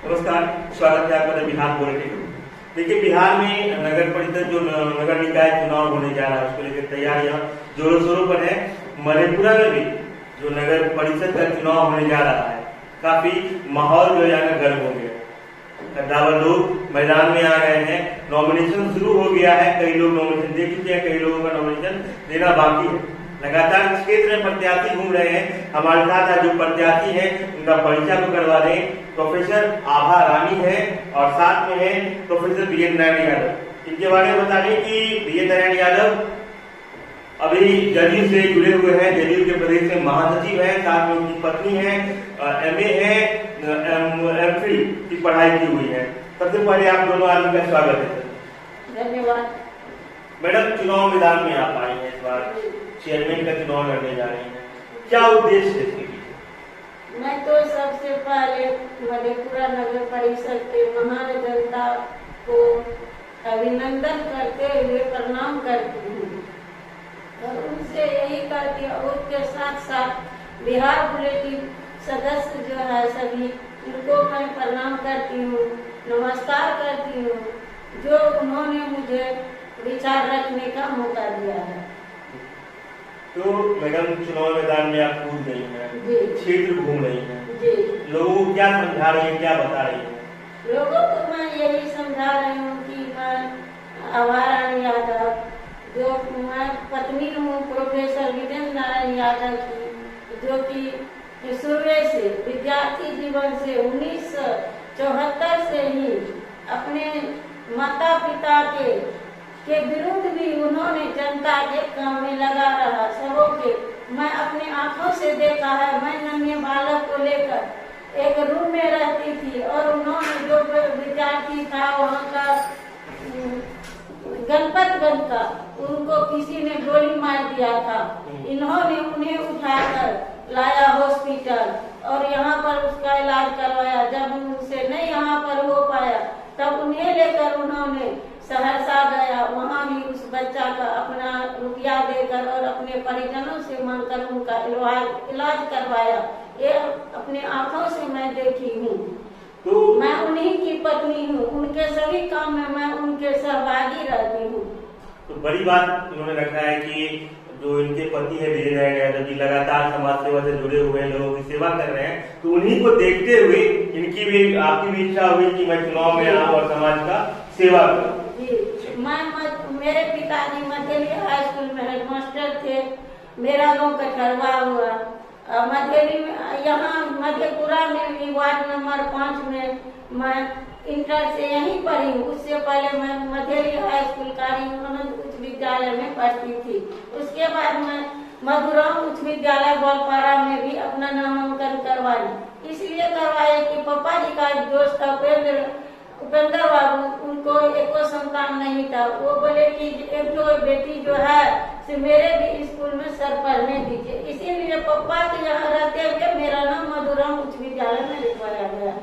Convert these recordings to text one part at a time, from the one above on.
नमस्कार, स्वागत है आपका बिहार बुलेटिन में। देखिए, बिहार में नगर परिषद जो नगर निकाय चुनाव होने जा रहा है उसको लेकर तैयारियां जोरों शोरों पर है। मधेपुरा में भी जो नगर परिषद का चुनाव होने जा रहा है, काफी माहौल जो है गर्म हो गया। कद्दावर लोग मैदान में आ गए हैं, नॉमिनेशन शुरू हो गया है। कई लोग नॉमिनेशन दे चुके हैं, कई लोगों का नॉमिनेशन देना बाकी है। लगातार इस क्षेत्र में प्रत्याशी घूम रहे हैं। हमारे साथ आज जो प्रत्याशी हैं उनका परिचय को करवा दें। प्रोफेसर आभा रानी है और साथ में है professor B N Narayan Yadav. इनके बारे में बता दें कि बी एन नारायण यादव अभी जदयू से जुड़े हुए हैं, जदयू के प्रदेश में महासचिव है। साथ में उनकी पत्नी है, MA है, MPhil की पढ़ाई की हुई है। सबसे पहले आप दोनों आदमी का स्वागत है। धन्यवाद। मैडम, चुनाव मैदान में आप आई हैं, इस बार चेयरमैन का चुनाव लड़ने जा रहे हैं, क्या उद्देश्य है इसके? मैं तो सबसे पहले मधेपुरा नगर परिषद के महान जनता को अभिनंदन करते हुए प्रणाम करती हूँ और उनसे यही करती हूँ। उसके साथ साथ बिहार बुलेटिन सदस्य जो है सभी उनको मैं प्रणाम करती हूँ, नमस्कार करती हूँ, जो उन्होंने मुझे विचार रखने का मौका दिया है। तो मैडम, चुनाव मैदान में आप कूद रही हैं, क्षेत्र घूम रही हैं, लोगों को क्या समझा रही हैं, क्या बता रही हैं? लोगों को मैं यही समझा रही हूँ कि मैं आभा रानी यादव, जो मैं पत्नी हूँ प्रोफेसर वीरेंद्र नारायण यादव की, जो कि शुरू से विद्यार्थी जीवन से 1974 से ही अपने माता पिता के विरुद्ध भी उन्होंने जनता के काम में लगा रहा सबों के। मैं अपने आंखों से देखा है। मैं नन्हे बालक को लेकर एक रूम में रहती थी और उन्होंने जो विद्यार्थी था वहाँ का गणपतगंज का, उनको किसी ने गोली मार दिया था। इन्होंने उन्हें उठाकर लाया हॉस्पिटल और यहाँ पर उसका इलाज करवाया। जब उनसे नहीं यहाँ पर हो पाया तब उन्हें लेकर उन्होंने सहरसा गया, वहाँ भी उस बच्चा का अपना रुपया देकर और अपने परिजनों से मांगकर उनका इलाज करवाया। ये अपने आंखों से मैं देखी हूँ। तो मैं उन्हीं की पत्नी हूँ, उनके सभी काम में मैं उनके सहभागी रहती हूँ। तो बड़ी बात उन्होंने रखा है कि जो इनके पति है विजय नारायण यादव जी लगातार समाज सेवा से जुड़े हुए हैं, लोगों की सेवा कर रहे हैं। तो उन्हीं को देखते हुए इनकी भी आपकी भी इच्छा हुई कि मैं चुनाव में आऊँ और समाज का सेवा करूँ। मेरे पिताजी मधेली हाई स्कूल में हेडमास्टर थे। मेरा गांव कठरवा हुआ। मधेली में यहाँ मधेपुरा में भी वार्ड नंबर 5 में मैं इंटर से यहीं पढ़ी हूँ। उससे पहले मैं मधेली हाई स्कूल कारी उच्च विद्यालय में पढ़ती थी। उसके बाद मैं मधुराम उच्च विद्यालय गोलपारा में भी अपना नामांकन करवाई। इसलिए करवाया कि पापा जी का एक दोस्त था उपेंद्र बाबू, उनको एको संतान नहीं था। वो बोले कि एक जो बेटी जो है से मेरे भी स्कूल में सर पढ़ने दीजिए। इसीलिए पापा के यहाँ रहते हुए मेरा नाम मधुराम उच्च विद्यालय में लिखवाया गया।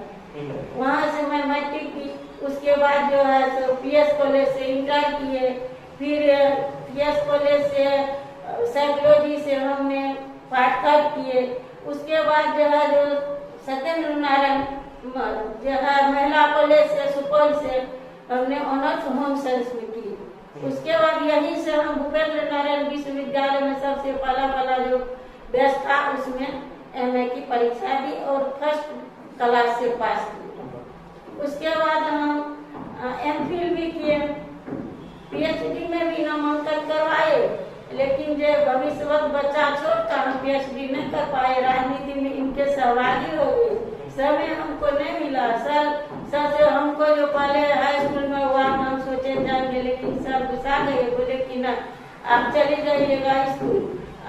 वहाँ से मैं मैट्रिक की। उसके बाद जो है सो PS कॉलेज से इंटर किए। फिर PS कॉलेज से साइकोलॉजी से हमने पाठक किए। उसके बाद जो है जो सत्येंद्र नारायण जो है महिला कॉलेज से सुपौल से हमने ऑनर्स होम साइंस में की। उसके बाद यहीं से हम भूपेंद्र नारायण विश्वविद्यालय में सबसे पहला जो बैच था उसमें MA की परीक्षा दी और फर्स्ट क्लास से पास की। उसके बाद हम MPhil भी किए। PhD में भी नामांकन करवाए, लेकिन जो भविष्यवत बच्चा छोटा हम PhD नहीं कर पाए। राजनीति में इनके सहभागी हो गए, समय हमको नहीं मिला। सर से हमको जो पहले हाई स्कूल में हुआ हम सोचे जाएंगे, लेकिन सर गुस्सा गए, बोले कि ना आप चले जाइएगा स्कूल,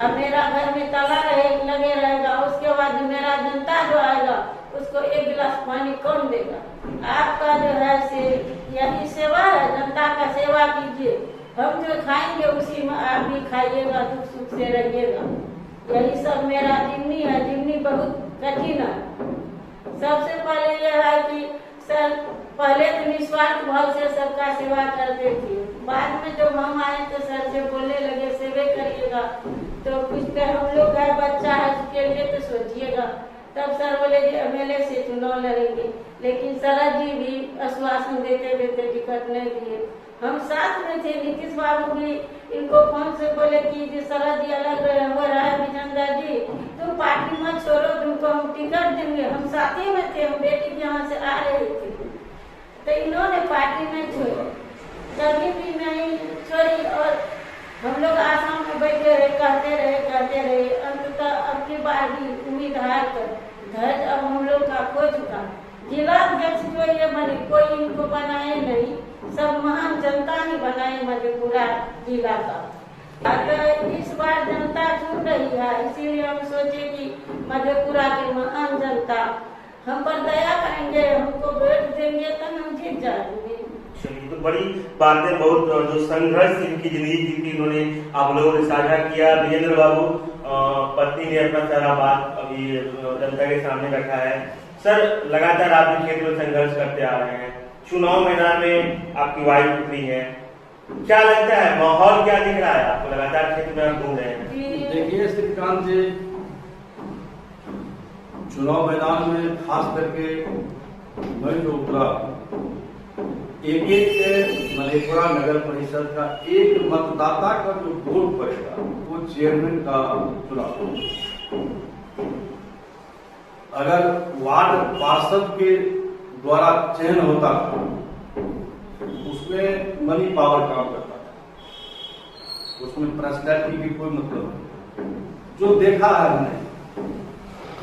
अब मेरा घर में ताला लगे रहेगा। उसके बाद मेरा जनता जो आएगा उसको एक गिलास पानी कौन देगा? आपका जो है से यही सेवा है, जनता का सेवा कीजिए। हम जो खाएंगे उसी में आप भी खाइएगा, दुख सुख से रहिएगा। यही सब मेरा जीवनी है। जीवनी बहुत कठिन है। सबसे पहले यह है कि सर पहले तो निस्वार्थ भाव से सबका सेवा करते थे। बाद में जब हम आए तो सर से बोलने लगे सेवे करिएगा। तो कुछ तो हम लोग का बच्चा है उसके लिए तो सोचिएगा। तब सर बोले कि एमएलए से चुनाव लड़ेंगे, लेकिन शरद जी भी आश्वासन देते देते टिकट नहीं दिए। हम साथ में थे, नीतीश बाबू भी इनको फोन से बोले कि जी शरद जी अलग हो रहा है, विजेंद्र जी तुम पार्टी मत छोड़ो, तुमको हम टिकट देंगे। हम साथ ही में थे, हम बेटी के यहाँ से आ रहे थे, तो इन्होंने पार्टी नहीं छोड़ी, कभी भी नहीं छोड़ी। और हम लोग आसाम में बैठे रहे, कहते रहे। अंततः अब की बार भी उम्मीद हार कर धैर्य अब हम लोग का खो चुका। जिला अध्यक्ष जो ये बने, कोई इनको बनाए नहीं, सब महान जनता ही बनाए मधेपुरा जिला का। तो इस बार जनता चुन रही है, इसीलिए हम सोचे कि मधेपुरा की महान जनता हम पर दया करेंगे, हमको वोट देंगे तो हम जीत जाएंगे। तो बड़ी बातें, बहुत जो संघर्ष इनकी जिंदगी की थी इन्होंने आप लोगों ने साझा किया। विजेंद्र बाबू पत्नी ने अपना सारा बात अभी जनता के सामने रखा है। सर, लगातार आप भी क्षेत्र में संघर्ष करते आ रहे हैं, चुनाव मैदान में आपकी वाइफ उतरी है, क्या लगता है माहौल क्या दिख रहा है आपको? लगातार क्षेत्र में आप घूम रहे हैं। देखिए श्रीकांत जी, चुनाव मैदान में खास करके मैं जो उतरा, एक मधेपुरा नगर परिषद का एक मतदाता का जो वोट पड़ेगा वो चेयरमैन का चुनाव। अगर वार्ड पार्षद के द्वारा चयन होता उसमें मनी पावर काम करता था, उसमें पर्सनैलिटी की कोई मतलब नहीं। जो देखा है हमने,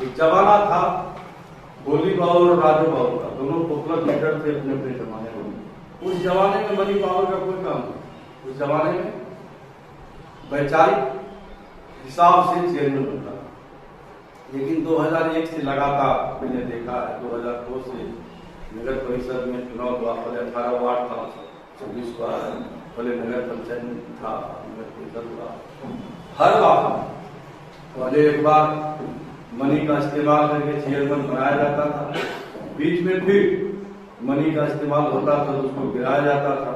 एक जमाना था गोली बाबू और राजू बाबू का, दोनों पॉपुलर लीडर थे अपने अपने जमाने में। उस जमाने में मनी पावर का कोई काम नहीं, उस जमाने में वैचारिक हिसाब से चेयरमैन बनता था। लेकिन 2001 से लगातार मैंने देखा है, 2002 से नगर परिषद में चुनाव हुआ, पहले 18 वार्ड था, 26 वार्ड, पहले नगर पंचायत था, नगर परिषद हुआ। हर बार पहले एक बार मनी का इस्तेमाल करके चेयरमैन बनाया जाता था, बीच में फिर मनी का इस्तेमाल होता था तो उसको गिराया जाता था,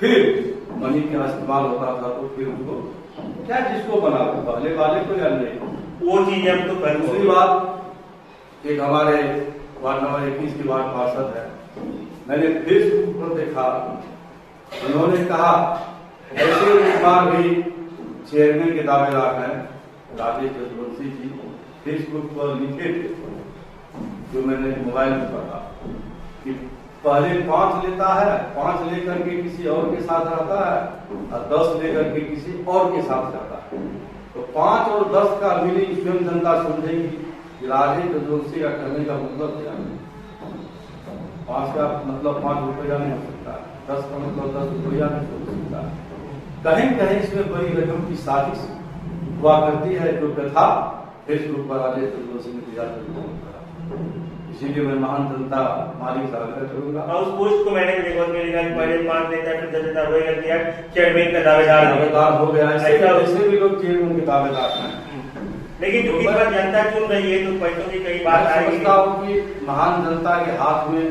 फिर मनी का इस्तेमाल होता था तो फिर उसको क्या जिसको बना पहले वाले को या नहीं वो चीज हम तो कर। दूसरी बात, एक हमारे वार्ड नंबर 21 की वार्ड पार्षद है, मैंने फेसबुक पर देखा, उन्होंने कहा ऐसे एक बार भी चेयरमैन के दावेदार हैं राजेश जसवंशी जी, फेसबुक पर लिखे थे, जो मैंने मोबाइल में पढ़ा कि पहले 5 लेता है, 5 लेकर के किसी और के साथ रहता है और 10 लेकर के किसी और के साथ रहता है। तो 5 और 10 का मीनिंग स्वयं जनता समझेगी कि राजेश जसवंशी का करने का मतलब क्या है। 5 का मतलब 5 रुपया नहीं हो सकता, 10 का मतलब 10 रुपया नहीं हो सकता। कहीं कहीं इसमें बड़ी रकम की साजिश हुआ करती है, जो कथा फेसबुक पर राजेश जसवंशी ने दिया था। इसीलिए मैं महान जनता मालिक से आग्रह करूंगा। उस पोस्ट को मैंने देखा, पहले 5 नेता फिर 10 नेता हो गया, चेयरमैन का दावेदार हो गया, ऐसे भी लोग चेयरमैन के दावेदार हैं। लेकिन जो इस बार जनता चुन रही है तो पैसों की कई बात आएगी। समझता हूँ कि महान जनता के हाथ में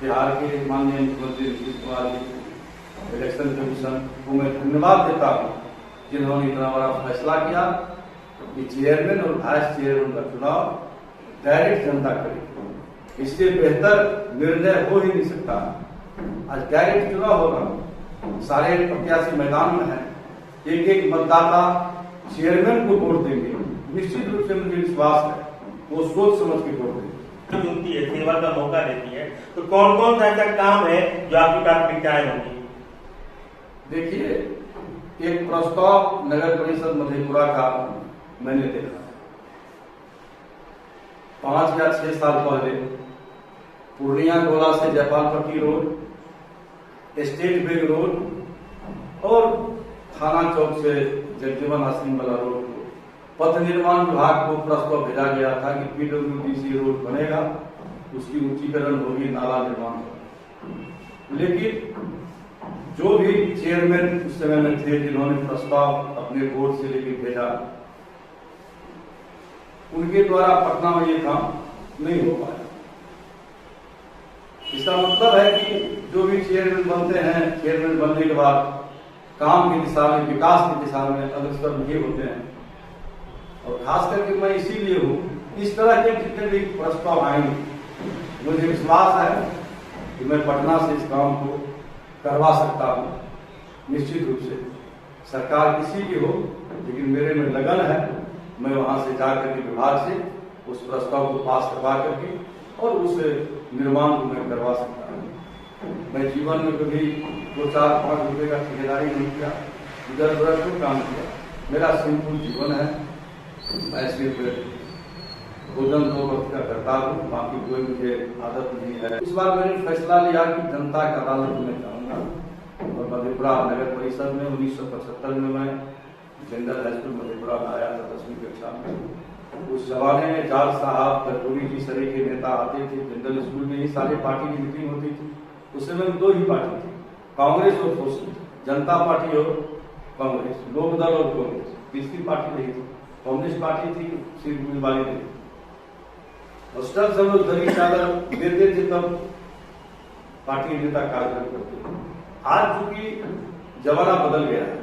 बिहार के माननीय मुख्यमंत्री नीतीश कुमार जी, इलेक्शन कमीशन को मैं धन्यवाद देता हूँ, जिन्होंने इतना बड़ा फैसला किया कि चेयरमैन और वाइस चेयरमैन का चुनाव डायरेक्ट जनता करेगी। इससे बेहतर निर्णय हो ही नहीं सकता। आज डायरेक्ट चुनाव होगा, सारे प्रत्याशी मैदान में हैं, एक एक मतदाता चेयरमैन को वोट देंगे। निश्चित रूप से मुझे विश्वास है वो सोच समझ के वोट देंगे। चुनती है, सेवा का मौका देती है, तो कौन कौन सा ऐसा काम है जो आपकी प्राथमिकताएं होंगी? देखिए, एक प्रस्ताव नगर परिषद मधेपुरा का मैंने देखा 5 या 6 साल पहले, पूर्णिया गोला से Jaipalpatti road, state bank road और थाना चौक से जगजीवन आश्रम वाला रोड को पथ निर्माण विभाग को प्रस्ताव भेजा गया था कि पीडब्ल्यूडीसी रोड बनेगा, उसकी ऊंचीकरण होगी, नाला निर्माण होगा। लेकिन जो भी चेयरमैन उस समय में थे जिन्होंने प्रस्ताव अपने बोर्ड से लेकर भेजा, उनके द्वारा पटना में ये काम नहीं हो पाया। इसका मतलब है कि जो भी चेयरमैन बनते हैं, चेयरमैन बनने के बाद काम की दिशा में, विकास की दिशा में अग्रसर नहीं होते हैं। और खास करके मैं इसीलिए हूँ इस तरह के जितने भी प्रस्ताव आएंगे, मुझे विश्वास है कि मैं पटना से इस काम को करवा सकता हूँ। निश्चित रूप से सरकार किसी की हो, लेकिन मेरे में लगन है, मैं वहां से जाकर के विभाग से उस प्रस्ताव को पास करवा करके और उस निर्माण को मैं करवा सकता हूँ। मैं जीवन में कभी 2-4-5 रुपए का ठेकेदारी नहीं किया, इधर उधर क्यों काम किया। मेरा सिंपल जीवन है, मैं सिर्फ भोजन 2 वक्त का करता हूँ, बाकी कोई मुझे आदत नहीं है। इस बार मैंने फैसला लिया कि जनता का अदालत में जाऊंगा और मधेपुरा नगर परिषद में 1975 में मैं जनरल हाई स्कूल मधेपुरा में आया था 10वीं कक्षा में। उस जमाने में जाट साहब, कर्पूरी जी सरे के नेता आते थे। जनरल स्कूल में ही सारे पार्टी की मीटिंग होती थी। उस समय में 2 ही पार्टी थी, कांग्रेस और सोशलिस्ट, जनता पार्टी और कांग्रेस, लोक दल और कांग्रेस। तीसरी पार्टी नहीं थी, कम्युनिस्ट पार्टी थी, सिर्फ मिलवाली नहीं। और सब लोग दरी चादर देते थे, तब पार्टी नेता कार्यक्रम करते थे। आज चूंकि जमाना बदल गया है,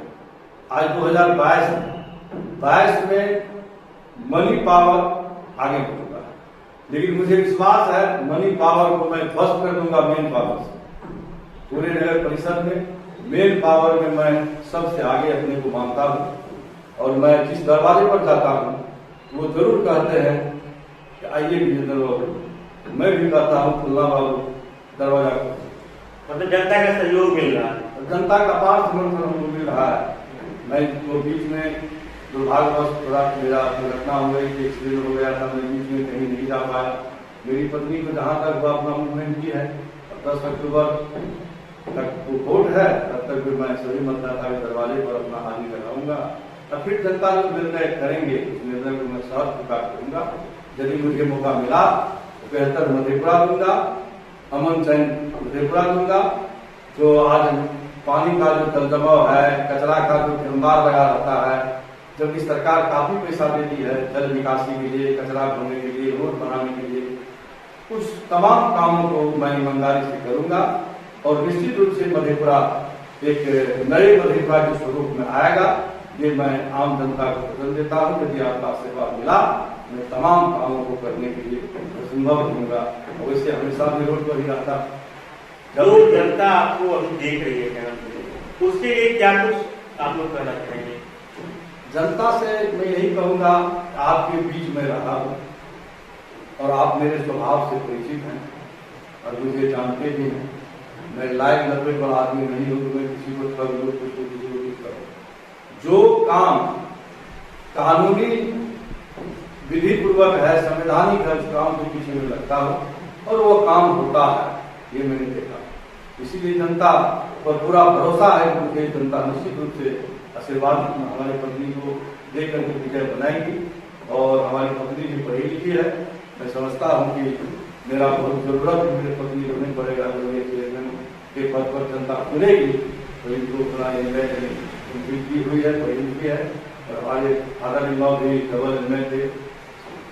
आज 2022 में मनी पावर आगे बढ़ चुका है, लेकिन मुझे विश्वास है मनी पावर को मैं ध्वस्त कर दूंगा मेन पावर से। पूरे नगर परिषद में मेन पावर में मैं सबसे आगे अपने को मानता हूँ, और मैं जिस दरवाजे पर जाता हूँ वो जरूर कहते हैं कि आइए विजेंद्र बाबू। मैं भी कहता हूँ खुल्ला बाबू दरवाजा, मतलब जनता का सहयोग मिल रहा है, जनता का पार समर्थन हमको मिल रहा है। मैं वो बीच में दुर्भाग्यवश थोड़ा मेरा दुर्घटना हो गई, एक्सीडेंट हो गया था, मैं बीच में कहीं नहीं जा पाया। मेरी पत्नी को जहाँ तक वो अपना मूवमेंट की है, 10 अक्टूबर तक वो वोट है, तब तक भी मैं सभी मतदाता के दरवाजे पर अपना हाजिर लगाऊंगा। और फिर जनता जो निर्णय करेंगे उस निर्णय को मैं सहर्ष स्वीकार करूंगा। यदि मुझे मौका मिला तो बेहतर मधेपुरा दूंगा, अमन चैन मधेपुरा दूंगा। जो आज पानी का जो दलदमाव है, कचरा का जो भंडार लगा रहता है, जबकि सरकार काफी पैसा देती है जल निकासी के लिए, कचरा भरने के लिए, रोड बनाने के लिए, उस तमाम कामों को मैं ईमानदारी से करूंगा। और निश्चित रूप से मधेपुरा एक नए मधेपुरा के स्वरूप में आएगा, ये मैं आम जनता को वचन देता हूँ। यदि आपका आशीर्वाद मिला, मैं तमाम कामों को करने के लिए संभव दूंगा। वैसे हमेशा भी रोड पर ही रहता। जो जनता आपको अभी देख रही है, उसके लिए क्या कुछ आप लोग कहना चाहेंगे? जनता से मैं यही कहूंगा, आपके बीच में रहा हूँ और आप मेरे स्वभाव से परिचित हैं और मुझे जानते भी हैं। मैं लायक नब्बे पर आदमी नहीं हूँ तो मैं किसी को ठग लूँ, किसी को कुछ करूँ। जो काम कानूनी विधि पूर्वक है, संवैधानिक है, उस काम के पीछे में लगता हूँ और वो काम होता है, ये मैंने देखा। इसीलिए जनता पर पूरा भरोसा है कि मुझे जनता निश्चित रूप से आशीर्वाद हमारी पत्नी को देकर के विजय बनाएगी। और हमारी पत्नी भी पढ़ी लिखी है, मैं समझता हूँ कि मेरा बहुत जरूरत है, मेरे पत्नी को नहीं पड़ेगा। चेयरमैन के पद पर जनता चुनेगी तो इनको उतना की हुई है, पढ़ी लिखी है। और हमारे फादर इन लॉ भी डबल एमए थे,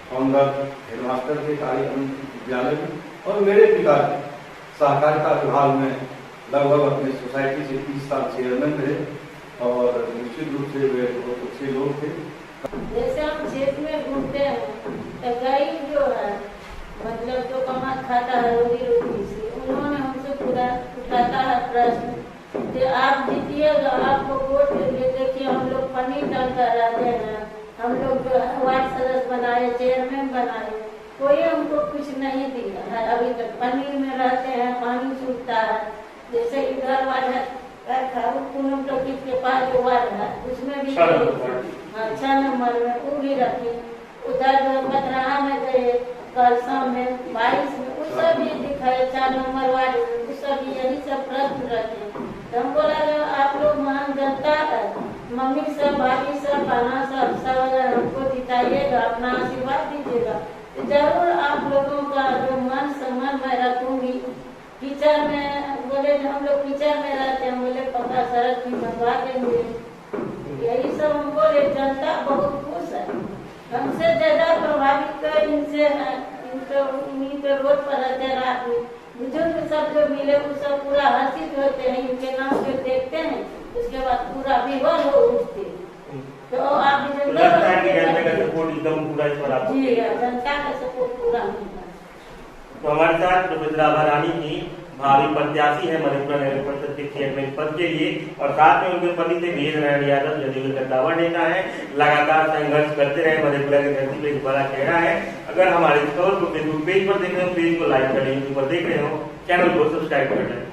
फाउंडर हेडमास्टर थे कार्य विद्यालय में, और मेरे पिता सहकारिता विभाग में लगभग अपने सोसाइटी से 30 साल चेयरमैन रहे और निश्चित रूप से वे बहुत अच्छे लोग थे। जैसे हम क्षेत्र में घूमते हैं तो गरीब जो है, मतलब जो कमा खाता है रोजी रोटी से, उन्होंने हमसे पूरा उठाता है प्रश्न कि आप जीतिएगा, आपको वोट देंगे। देखिए हम लोग पनीर डालकर रहते हैं, हम लोग वार्ड सदस्य बनाए, चेयरमैन बनाए, कोई हमको कुछ नहीं दिया है अभी तक। पनीर में रहते हैं, पानी छूटता है। जैसे इधर वार्ड है पूनम टोकी के पास जो वार्ड है उसमें भी 6 नंबर में वो भी रखे। उधर जो पथराहा में गए कल शाम में 22 में उस सब भी दिखाए 4 नंबर वार्ड, उस सब यही सब प्रश्न रखे। तो हम बोला आप लोग महान जनता है, मम्मी सब, भाभी सब, बहना सब अगर हमको जिताइएगा, अपना आशीर्वाद दीजिएगा, जरूर आप लोगों का जो मन सम्मान मैं रखूंगी। कीचड़ में बोले हम लोग कीचड़ में रहते हैं, बोले पक्का सड़क भी बनवा देंगे। यही सब हम बोले। जनता बहुत खुश है, हमसे ज्यादा प्रभावित कर इनसे है। इनके रोड पर रहते रात में बुजुर्ग सब जो मिले वो सब पूरा हर्षित होते हैं, इनके नाम पे देखते हैं, उसके बाद पूरा विवल हो उठते। तो आप तो लगता है कि जनता का सपोर्ट एकदम पूरा इस पर आपको? जी, जनता का सपोर्ट पूरा मिला। तो हमारे साथ प्रोफेसर आभा रानी जी भावी प्रत्याशी है मधेपुरा नगर परिषद के चेयरमैन पद के लिए, और साथ में उनके पति थे वीर नारायण यादव जदयू के दावा नेता है, लगातार संघर्ष करते रहे, मधेपुरा की धरती पे एक बड़ा चेहरा है। अगर हमारे इस खबर को फेसबुक पेज पर देख रहे हो, पेज को लाइक करें, यूट्यूब पर देख रहे हो, चैनल को सब्सक्राइब कर लें।